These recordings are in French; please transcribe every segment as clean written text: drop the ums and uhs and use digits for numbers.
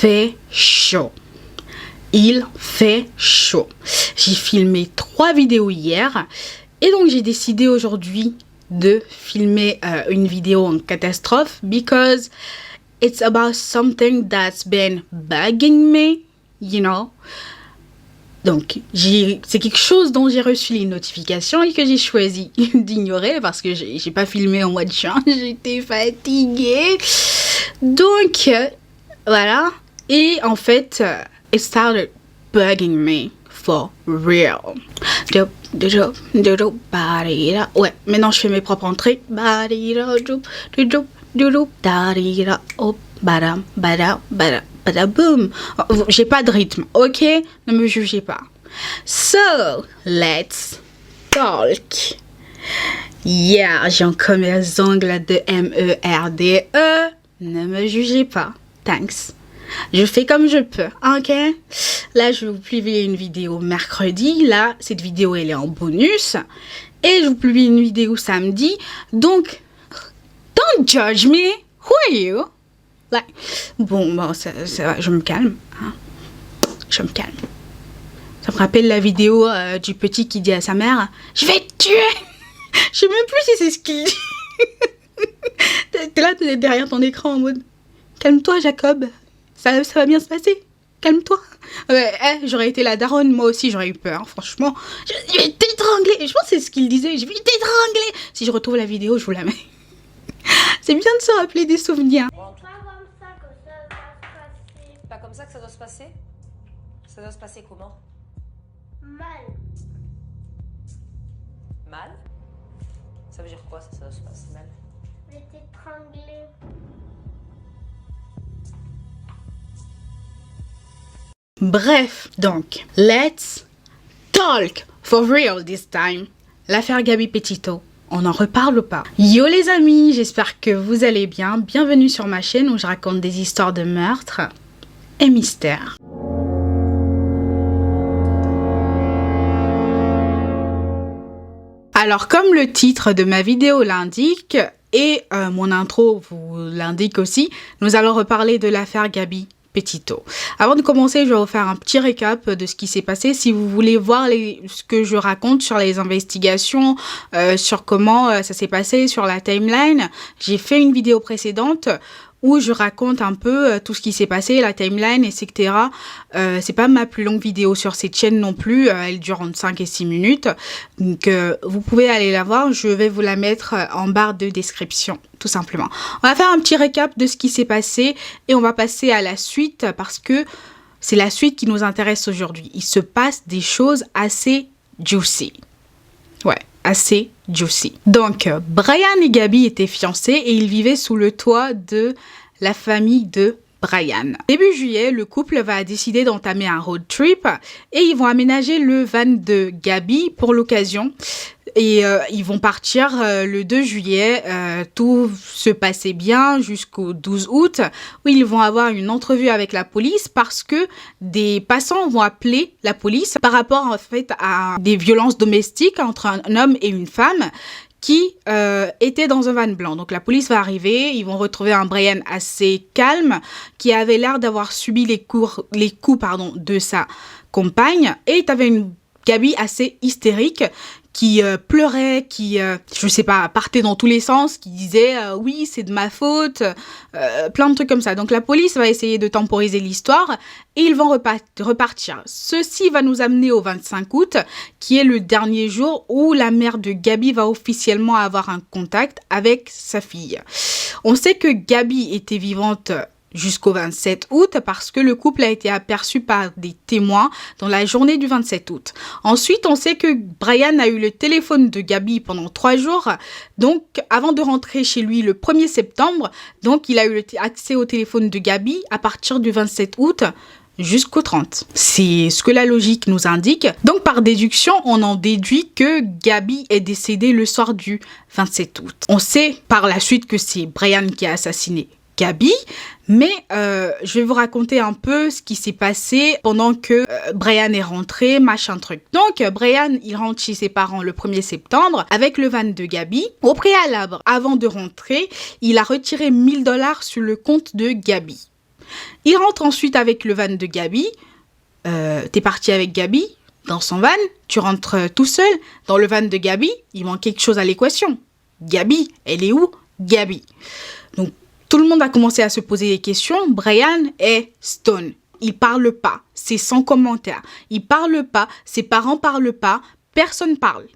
fait chaud. Il fait chaud. J'ai filmé 3 vidéos hier et donc j'ai décidé aujourd'hui de filmer une vidéo en catastrophe because it's about something that's been bugging me, you know. Donc, c'est quelque chose dont j'ai reçu les notifications et que j'ai choisi d'ignorer parce que j'ai pas filmé en mois de juin, j'étais fatiguée. Donc, voilà. Et en fait, it started bugging me for real. Ouais, maintenant je fais mes propres entrées. Boom. J'ai pas de rythme, ok? Ne me jugez pas. So, let's talk. Yeah, j'ai encore mes ongles de MERDE. Ne me jugez pas. Thanks. Je fais comme je peux, ok? Là, je vais vous publier une vidéo mercredi. Là, cette vidéo, elle est en bonus. Et je vous publie une vidéo samedi. Donc, don't judge me. Who are you? Like, bon, ça va, je me calme. Hein? Je me calme. Ça me rappelle la vidéo du petit qui dit à sa mère « Je vais te tuer !» Je sais même plus si c'est ce qu'il dit. T'es là, t'es derrière ton écran en mode « Calme-toi, Jacob. Ça va bien se passer. Calme-toi. » J'aurais été la daronne, moi aussi, j'aurais eu peur, franchement. Je vais t'étrangler. Je pense que c'est ce qu'il disait. Je vais t'étrangler. Si je retrouve la vidéo, je vous la mets. C'est bien de se rappeler des souvenirs. Pas comme ça que ça doit se passer? Ça doit se passer comment? Mal. Mal? Ça veut dire quoi, ça doit se passer mal? Je vais t'étrangler. Bref, donc, let's talk for real this time. L'affaire Gabi Petito. On en reparle ou pas? Yo les amis, j'espère que vous allez bien. Bienvenue sur ma chaîne où je raconte des histoires de meurtres et mystères. Alors comme le titre de ma vidéo l'indique et mon intro vous l'indique aussi, nous allons reparler de l'affaire Gabi Petito. Avant de commencer, je vais vous faire un petit récap de ce qui s'est passé. Si vous voulez voir ce que je raconte sur les investigations, sur comment ça s'est passé, sur la timeline, j'ai fait une vidéo précédente où je raconte un peu tout ce qui s'est passé, la timeline, etc. C'est pas ma plus longue vidéo sur cette chaîne non plus, elle dure entre 5 et 6 minutes. Donc vous pouvez aller la voir, je vais vous la mettre en barre de description, tout simplement. On va faire un petit récap de ce qui s'est passé et on va passer à la suite parce que c'est la suite qui nous intéresse aujourd'hui. Il se passe des choses assez juicy. Ouais, assez juicy. Donc, Brian et Gabi étaient fiancés et ils vivaient sous le toit de la famille de Brian. Début juillet, le couple va décider d'entamer un road trip et ils vont aménager le van de Gabi pour l'occasion. Et ils vont partir le 2 juillet, tout se passait bien jusqu'au 12 août où ils vont avoir une entrevue avec la police parce que des passants vont appeler la police par rapport en fait à des violences domestiques entre un homme et une femme qui était dans un van blanc. Donc la police va arriver, ils vont retrouver un Brian assez calme qui avait l'air d'avoir subi les coups de sa compagne et tu avais une Gabi assez hystérique qui pleurait, qui, je sais pas, partait dans tous les sens, qui disait oui, c'est de ma faute, plein de trucs comme ça. Donc la police va essayer de temporiser l'histoire et ils vont repartir. Ceci va nous amener au 25 août, qui est le dernier jour où la mère de Gabi va officiellement avoir un contact avec sa fille. On sait que Gabi était vivante jusqu'au 27 août parce que le couple a été aperçu par des témoins dans la journée du 27 août. Ensuite, on sait que Brian a eu le téléphone de Gabi pendant 3 jours, donc avant de rentrer chez lui le 1er septembre, donc il a eu accès au téléphone de Gabi à partir du 27 août jusqu'au 30. C'est ce que la logique nous indique. Donc par déduction, on en déduit que Gabi est décédée le soir du 27 août. On sait par la suite que c'est Brian qui a assassiné Gabi, mais je vais vous raconter un peu ce qui s'est passé pendant que Brian est rentré, machin truc. Donc Brian, il rentre chez ses parents le 1er septembre avec le van de Gabi. Au préalable, avant de rentrer, il a retiré $1000 sur le compte de Gabi. Il rentre ensuite avec le van de Gabi. T'es parti avec Gabi dans son van. Tu rentres tout seul dans le van de Gabi. Il manque quelque chose à l'équation. Gabi, elle est où? Gabi. Donc, tout le monde a commencé à se poser des questions. Brian est stone. Il parle pas. C'est sans commentaire. Il parle pas. Ses parents parlent pas. Personne parle.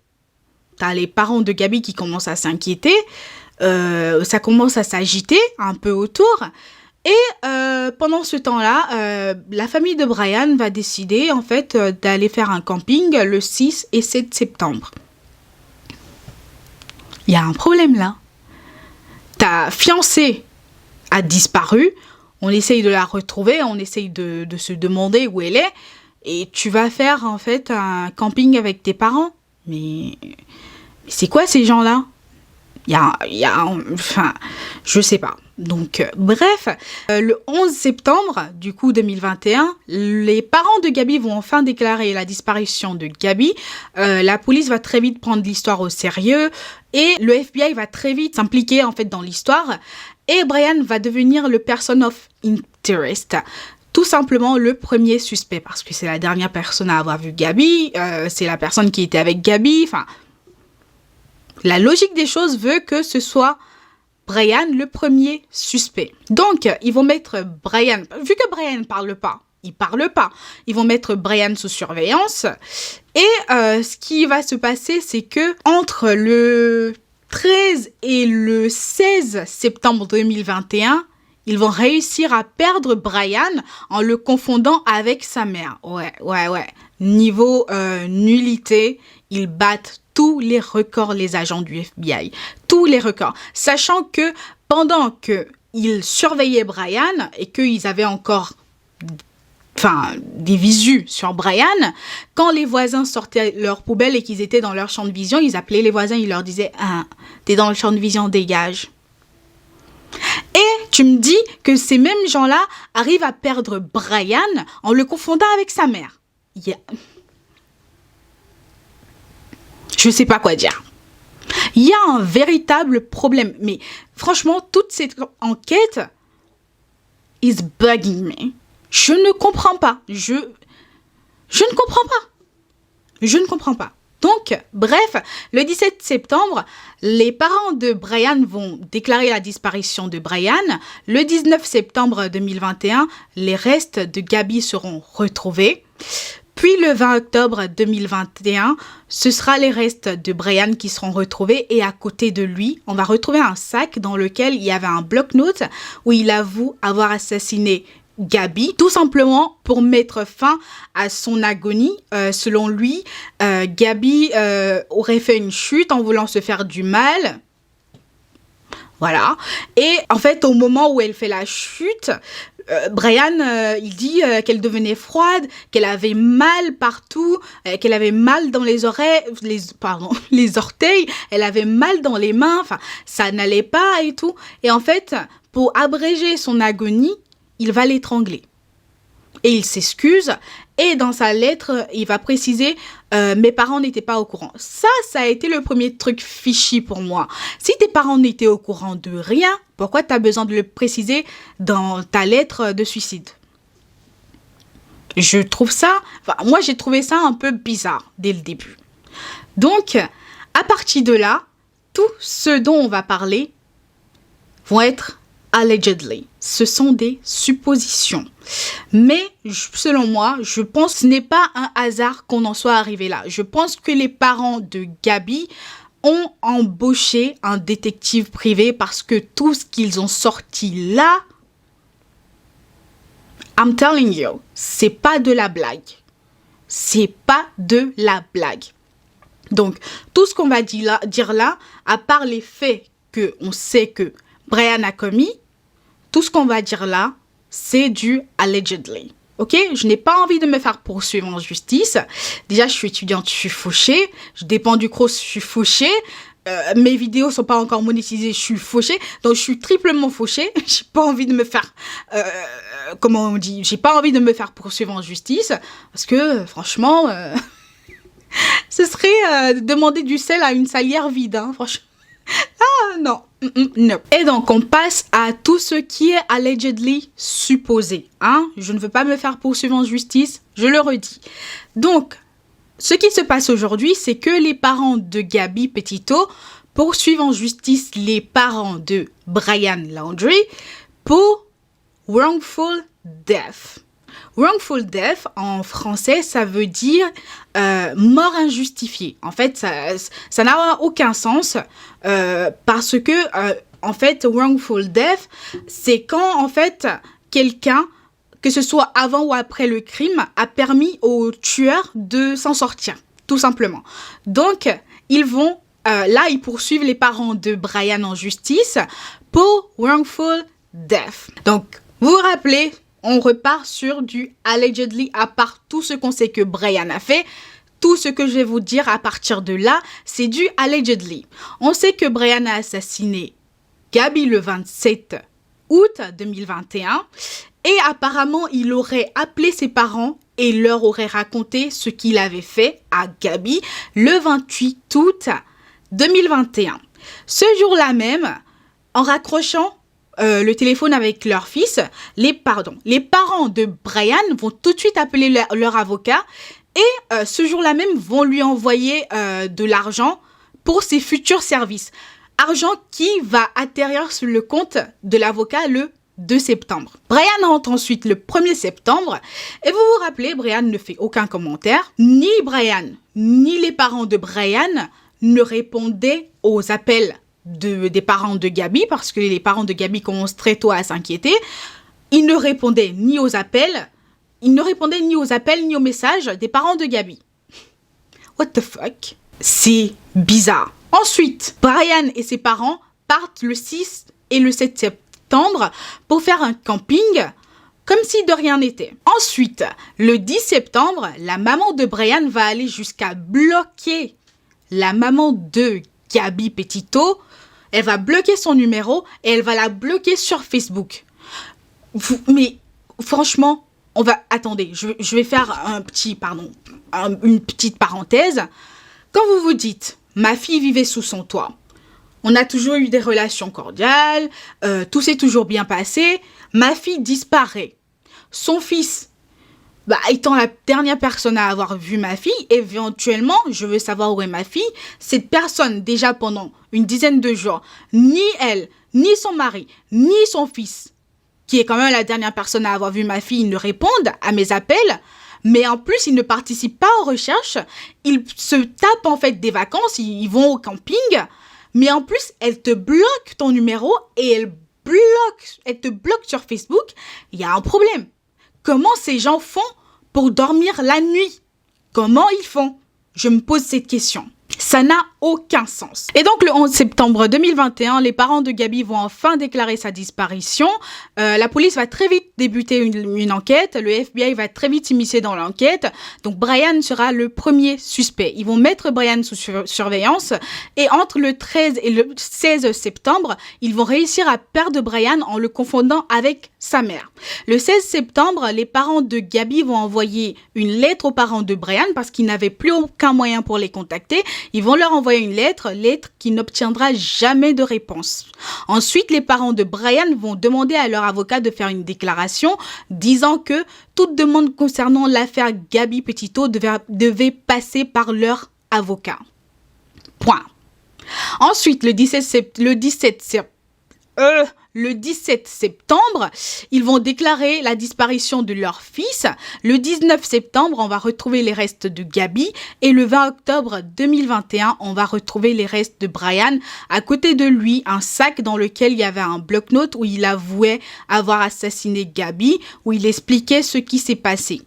T'as les parents de Gabi qui commencent à s'inquiéter. Ça commence à s'agiter un peu autour. Et pendant ce temps-là, la famille de Brian va décider en fait d'aller faire un camping le 6 et 7 septembre. Il y a un problème là. Ta fiancée a disparu. On essaye de la retrouver. On essaye de se demander où elle est. Et tu vas faire en fait un camping avec tes parents. Mais c'est quoi ces gens-là? Enfin, je sais pas. Donc, bref, le 11 septembre, du coup, 2021, les parents de Gabi vont enfin déclarer la disparition de Gabi. La police va très vite prendre l'histoire au sérieux et le FBI va très vite s'impliquer, en fait, dans l'histoire. Et Brian va devenir le person of interest. Tout simplement le premier suspect, parce que c'est la dernière personne à avoir vu Gabi, c'est la personne qui était avec Gabi, enfin... La logique des choses veut que ce soit Brian le premier suspect. Donc, ils vont mettre Brian, vu que Brian ne parle pas, ils vont mettre Brian sous surveillance. Et ce qui va se passer, c'est que entre le 13 et le 16 septembre 2021, ils vont réussir à perdre Brian en le confondant avec sa mère. Ouais. Niveau nullité, ils battent tous les records, les agents du FBI. Tous les records. Sachant que pendant qu'ils surveillaient Brian et qu'ils avaient encore des visus sur Brian, quand les voisins sortaient leur poubelle et qu'ils étaient dans leur champ de vision, ils appelaient les voisins, ils leur disaient « Ah, t'es dans le champ de vision, dégage ». Et tu me dis que ces mêmes gens-là arrivent à perdre Brian en le confondant avec sa mère. Je sais pas quoi dire. Il y a un véritable problème. Mais franchement, toute cette enquête is bugging me. Je ne comprends pas. Je ne comprends pas. Donc, bref, le 17 septembre, les parents de Brian vont déclarer la disparition de Brian. Le 19 septembre 2021, les restes de Gabi seront retrouvés. Puis le 20 octobre 2021, ce sera les restes de Brian qui seront retrouvés et à côté de lui, on va retrouver un sac dans lequel il y avait un bloc-notes où il avoue avoir assassiné Gabi, tout simplement pour mettre fin à son agonie. Selon lui, Gabi aurait fait une chute en voulant se faire du mal. Voilà. Et en fait, au moment où elle fait la chute, Brian, il dit qu'elle devenait froide, qu'elle avait mal partout, qu'elle avait mal dans les oreilles, les orteils, elle avait mal dans les mains, enfin, ça n'allait pas et tout. Et en fait, pour abréger son agonie, il va l'étrangler. Et il s'excuse. Et dans sa lettre, il va préciser mes parents n'étaient pas au courant. Ça a été le premier truc fishy pour moi. Si tes parents n'étaient au courant de rien, pourquoi tu as besoin de le préciser dans ta lettre de suicide? Je trouve ça... moi, j'ai trouvé ça un peu bizarre dès le début. Donc, à partir de là, tout ce dont on va parler vont être allegedly. Ce sont des suppositions. Mais selon moi, je pense que ce n'est pas un hasard qu'on en soit arrivé là. Je pense que les parents de Gabi ont embauché un détective privé parce que tout ce qu'ils ont sorti là, I'm telling you, c'est pas de la blague. C'est pas de la blague. Donc, tout ce qu'on va dire là, à part les faits qu'on sait que Brian a commis, tout ce qu'on va dire là, c'est du allegedly. Ok? Je n'ai pas envie de me faire poursuivre en justice. Déjà, je suis étudiante, je suis fauchée. Je dépends du cross, je suis fauchée. Mes vidéos sont pas encore monétisées, je suis fauchée. Donc, je suis triplement fauchée. J'ai pas envie de me faire... comment on dit? J'ai pas envie de me faire poursuivre en justice. Parce que, franchement... ce serait demander du sel à une salière vide. Hein, franchement. Ah, non. No. Et donc, on passe à tout ce qui est allegedly supposé. Hein? Je ne veux pas me faire poursuivre en justice, je le redis. Donc, ce qui se passe aujourd'hui, c'est que les parents de Gabby Petito poursuivent en justice les parents de Brian Laundrie pour wrongful death. Wrongful death, en français, ça veut dire mort injustifiée. En fait, ça n'a aucun sens parce que, en fait, wrongful death, c'est quand, en fait, quelqu'un, que ce soit avant ou après le crime, a permis au tueur de s'en sortir, tout simplement. Donc, ils vont, là, ils poursuivent les parents de Brian en justice pour wrongful death. Donc, vous vous rappelez, on repart sur du allegedly, à part tout ce qu'on sait que Brian a fait. Tout ce que je vais vous dire à partir de là, c'est du allegedly. On sait que Brian a assassiné Gabby le 27 août 2021 et apparemment, il aurait appelé ses parents et leur aurait raconté ce qu'il avait fait à Gabby le 28 août 2021. Ce jour-là même, en raccrochant le téléphone avec leur fils, les parents de Brian vont tout de suite appeler leur avocat et ce jour-là même vont lui envoyer de l'argent pour ses futurs services. Argent qui va atterrir sur le compte de l'avocat le 2 septembre. Brian rentre ensuite le 1er septembre et vous vous rappelez, Brian ne fait aucun commentaire. Ni Brian, ni les parents de Brian ne répondaient aux appels des parents de Gabby, parce que les parents de Gabby commencent très tôt à s'inquiéter. Ils ne répondaient ni aux appels, ni aux messages des parents de Gabby. What the fuck? C'est bizarre. Ensuite, Brian et ses parents partent le 6 et le 7 septembre pour faire un camping, comme si de rien n'était. Ensuite, le 10 septembre, la maman de Brian va aller jusqu'à bloquer la maman de Gabby Petito. Elle va bloquer son numéro et elle va la bloquer sur Facebook. Mais franchement, attendez, je vais faire une petite parenthèse. Quand vous vous dites, ma fille vivait sous son toit, on a toujours eu des relations cordiales, tout s'est toujours bien passé, ma fille disparaît. Son fils, étant la dernière personne à avoir vu ma fille, éventuellement, je veux savoir où est ma fille. Cette personne, déjà pendant une dizaine de jours, ni elle, ni son mari, ni son fils, qui est quand même la dernière personne à avoir vu ma fille, ne répondent à mes appels. Mais en plus, ils ne participent pas aux recherches. Ils se tapent en fait des vacances, ils vont au camping. Mais en plus, elle te bloque ton numéro et elle te bloque sur Facebook. Il y a un problème. Comment ces gens font pour dormir la nuit? Comment ils font? Je me pose cette question. Ça n'a aucun sens. Et donc, le 11 septembre 2021, les parents de Gabby vont enfin déclarer sa disparition. La police va très vite débuter une enquête. Le FBI va très vite s'immiscer dans l'enquête. Donc, Brian sera le premier suspect. Ils vont mettre Brian sous surveillance. Et entre le 13 et le 16 septembre, ils vont réussir à perdre Brian en le confondant avec sa mère. Le 16 septembre, les parents de Gabby vont envoyer une lettre aux parents de Brian parce qu'ils n'avaient plus aucun moyen pour les contacter. Ils vont leur envoyer une lettre qui n'obtiendra jamais de réponse. Ensuite, les parents de Brian vont demander à leur avocat de faire une déclaration disant que toute demande concernant l'affaire Gabby Petito devait passer par leur avocat. Point. Ensuite, le 17 septembre, ils vont déclarer la disparition de leur fils. Le 19 septembre, on va retrouver les restes de Gabby. Et le 20 octobre 2021, on va retrouver les restes de Brian. À côté de lui, un sac dans lequel il y avait un bloc-notes où il avouait avoir assassiné Gabby, où il expliquait ce qui s'est passé.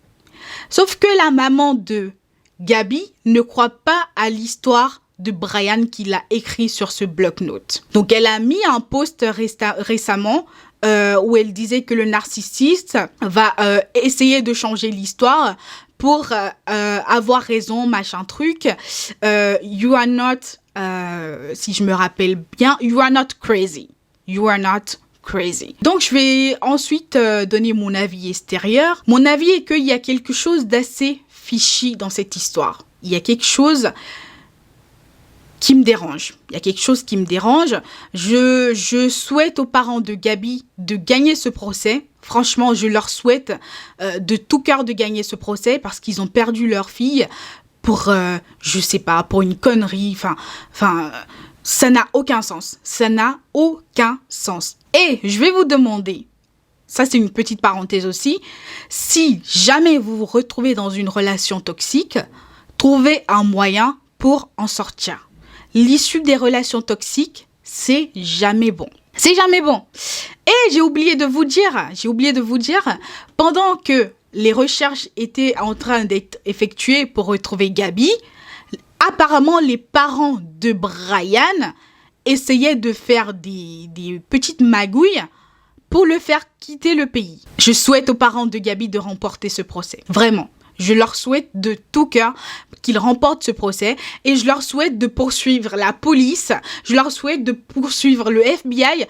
Sauf que la maman de Gabby ne croit pas à l'histoire de Brian qu'il a écrit sur ce bloc-notes. Donc, elle a mis un post récemment où elle disait que le narcissiste va essayer de changer l'histoire pour avoir raison, machin truc. You are not, si je me rappelle bien, you are not crazy. You are not crazy. Donc, je vais ensuite donner mon avis extérieur. Mon avis est qu'il y a quelque chose d'assez fishy dans cette histoire. Il y a quelque chose qui me dérange. Il y a quelque chose qui me dérange. Je souhaite aux parents de Gabi de gagner ce procès. Franchement, je leur souhaite de tout cœur de gagner ce procès parce qu'ils ont perdu leur fille pour, je sais pas, pour une connerie. Enfin, ça n'a aucun sens. Ça n'a aucun sens. Et je vais vous demander, ça c'est une petite parenthèse aussi, si jamais vous vous retrouvez dans une relation toxique, trouvez un moyen pour en sortir. L'issue des relations toxiques, c'est jamais bon. C'est jamais bon. Et j'ai oublié de vous dire, pendant que les recherches étaient en train d'être effectuées pour retrouver Gabi, apparemment les parents de Brian essayaient de faire des petites magouilles pour le faire quitter le pays. Je souhaite aux parents de Gabi de remporter ce procès. Vraiment. Je leur souhaite de tout cœur qu'ils remportent ce procès et je leur souhaite de poursuivre la police, je leur souhaite de poursuivre le FBI,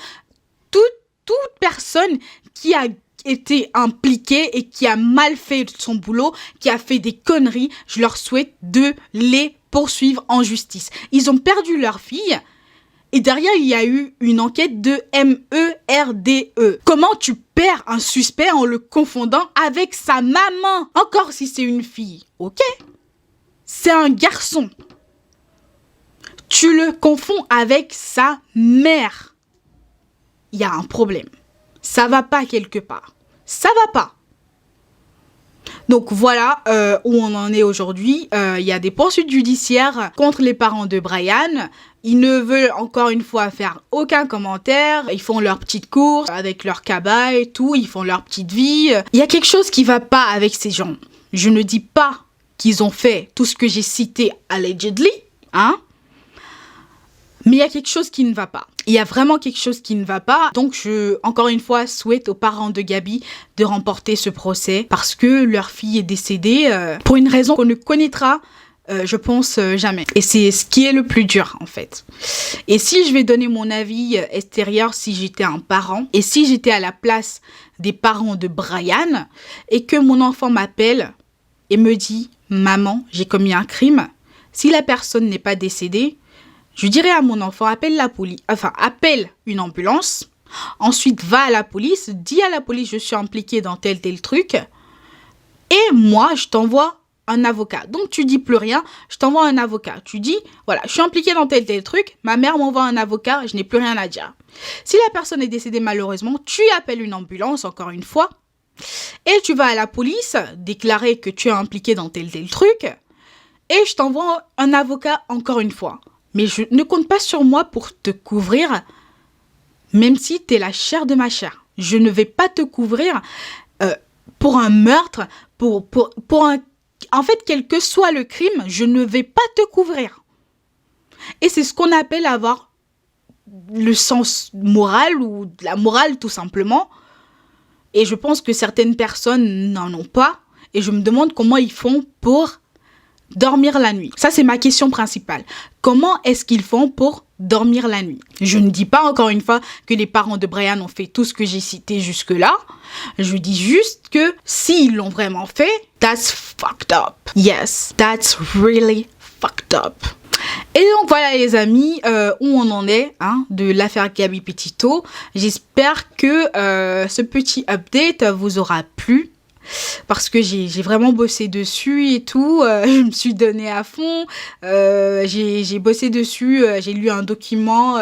toute personne qui a été impliquée et qui a mal fait son boulot, qui a fait des conneries, je leur souhaite de les poursuivre en justice. Ils ont perdu leur fille. Et derrière, il y a eu une enquête de MERDE. Comment tu perds un suspect en le confondant avec sa maman? Encore si c'est une fille, ok? C'est un garçon. Tu le confonds avec sa mère. Il y a un problème. Ça va pas quelque part. Ça va pas. Donc voilà où on en est aujourd'hui. Il y a des poursuites judiciaires contre les parents de Brian. Ils ne veulent encore une fois faire aucun commentaire. Ils font leurs petites courses avec leur cabas et tout. Ils font leur petite vie. Il y a quelque chose qui va pas avec ces gens. Je ne dis pas qu'ils ont fait tout ce que j'ai cité allegedly, hein. Mais il y a quelque chose qui ne va pas. Il y a vraiment quelque chose qui ne va pas. Donc, encore une fois, souhaite aux parents de Gabi de remporter ce procès parce que leur fille est décédée pour une raison qu'on ne connaîtra, je pense, jamais. Et c'est ce qui est le plus dur, en fait. Et si je vais donner mon avis extérieur, si j'étais un parent, et si j'étais à la place des parents de Brian, et que mon enfant m'appelle et me dit « Maman, j'ai commis un crime », si la personne n'est pas décédée, je dirais à mon enfant, appelle une ambulance, ensuite va à la police, dis à la police, je suis impliquée dans tel truc, et moi, je t'envoie un avocat. Donc, tu dis plus rien, je t'envoie un avocat. Tu dis, voilà, je suis impliquée dans tel truc, ma mère m'envoie un avocat, je n'ai plus rien à dire. Si la personne est décédée malheureusement, tu appelles une ambulance, encore une fois, et tu vas à la police, déclarer que tu es impliqué dans tel truc, et je t'envoie un avocat, encore une fois. Mais je ne compte pas sur moi pour te couvrir, même si tu es la chair de ma chair. Je ne vais pas te couvrir pour un meurtre, pour un... En fait, quel que soit le crime, je ne vais pas te couvrir. Et c'est ce qu'on appelle avoir le sens moral ou la morale, tout simplement. Et je pense que certaines personnes n'en ont pas. Et je me demande comment ils font pour dormir la nuit. Ça, c'est ma question principale. Comment est-ce qu'ils font pour dormir la nuit? Je ne dis pas encore une fois que les parents de Brian ont fait tout ce que j'ai cité jusque-là. Je dis juste que s'ils l'ont vraiment fait, that's fucked up. Yes, that's really fucked up. Et donc voilà les amis, où on en est de l'affaire Gabi Petito. J'espère que ce petit update vous aura plu. Parce que j'ai vraiment bossé dessus et tout, je me suis donnée à fond, j'ai bossé dessus, j'ai lu un document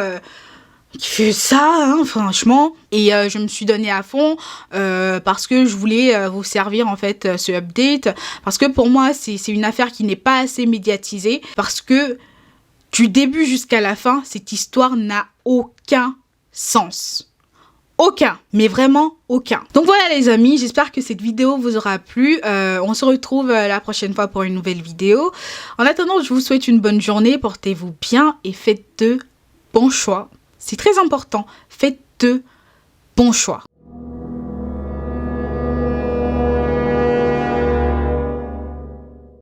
qui fait ça, franchement, et je me suis donnée à fond parce que je voulais vous servir en fait ce update, parce que pour moi c'est une affaire qui n'est pas assez médiatisée, parce que du début jusqu'à la fin, cette histoire n'a aucun sens. Aucun, mais vraiment aucun. Donc voilà les amis, j'espère que cette vidéo vous aura plu. On se retrouve la prochaine fois pour une nouvelle vidéo. En attendant, je vous souhaite une bonne journée, portez-vous bien et faites de bons choix. C'est très important, faites de bons choix.